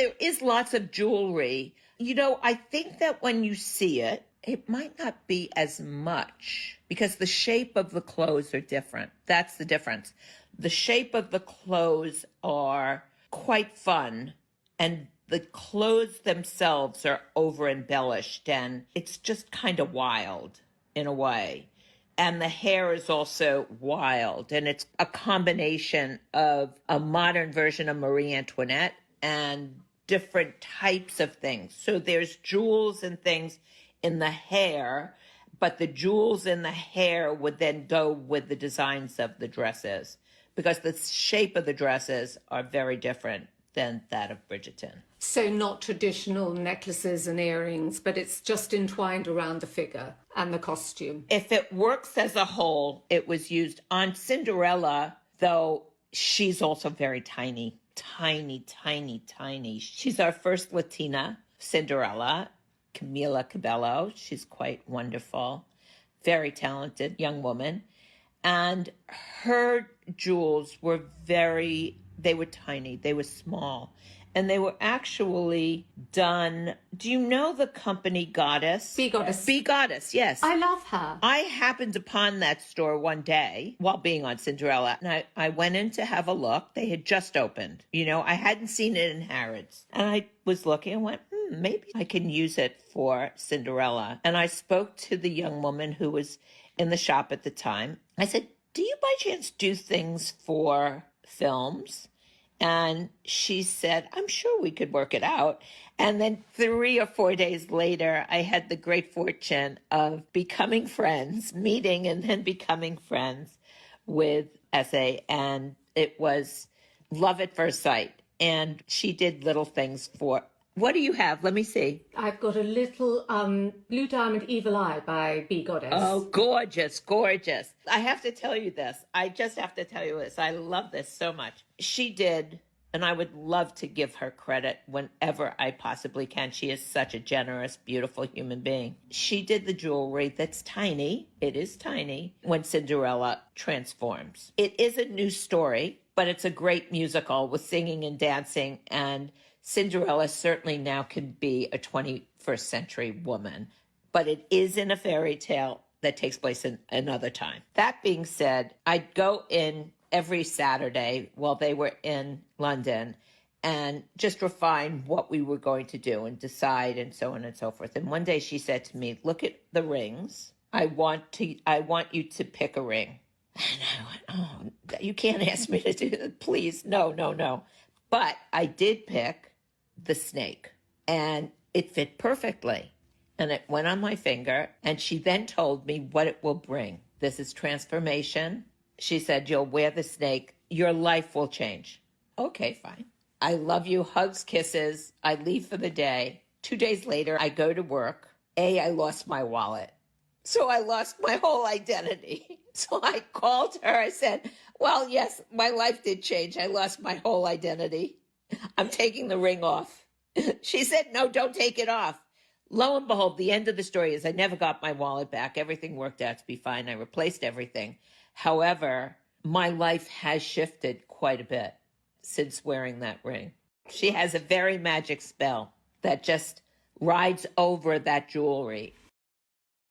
There is lots of jewelry. I think that when you see it, it might not be as much because the shape of the clothes are different. That's the difference. The shape of the clothes are quite fun, and the clothes themselves are over embellished, and it's just kind of wild in a way. And the hair is also wild, and it's a combination of a modern version of Marie Antoinette and different types of things. So there's jewels and things in the hair, but the jewels in the hair would then go with the designs of the dresses because the shape of the dresses are very different than that of Bridgerton. So not traditional necklaces and earrings, but it's just entwined around the figure and the costume. If it works as a whole, it was used on Cinderella, though she's also very tiny. Tiny, tiny, tiny. She's our first Latina Cinderella, Camila Cabello. She's quite wonderful, very talented young woman. And her jewels were they were tiny, they were small. And they were actually done. Do you know the company Goddess? Be Goddess. Be Goddess, yes. I love her. I happened upon that store one day while being on Cinderella. And I went in to have a look. They had just opened. I hadn't seen it in Harrods. And I was looking and went, maybe I can use it for Cinderella. And I spoke to the young woman who was in the shop at the time. I said, do you by chance do things for films? And she said, I'm sure we could work it out. And then 3 or 4 days later, I had the great fortune of becoming friends, meeting and then becoming friends with Essay. And it was love at first sight. And she did little things for. What do you have? Let me see. I've got a little Blue Diamond Evil Eye by Be Goddess. Oh, gorgeous, gorgeous. I have to tell you this. I just have to tell you this. I love this so much. She did, and I would love to give her credit whenever I possibly can. She is such a generous, beautiful human being. She did the jewelry that's tiny. It is tiny when Cinderella transforms. It is a new story, but it's a great musical with singing and dancing, and Cinderella certainly now can be a 21st century woman, but it is in a fairy tale that takes place in another time. That being said, I'd go in every Saturday while they were in London and just refine what we were going to do and decide and so on and so forth. And one day she said to me, look at the rings. I want you to pick a ring. And I went, oh, you can't ask me to do that. Please. No. But I did pick the snake, and it fit perfectly, and it went on my finger. And she then told me what it will bring. This is transformation. She said, you'll wear the snake, your life will change. Okay, fine. I love you, hugs, kisses. I leave for the day. 2 days later, I go to work. I lost my wallet, so I lost my whole identity. So I called her. I said, well, yes, my life did change. I lost my whole identity. I'm taking the ring off. She said, no, don't take it off. Lo and behold, the end of the story is I never got my wallet back. Everything worked out to be fine. I replaced everything. However, my life has shifted quite a bit since wearing that ring. She has a very magic spell that just rides over that jewelry.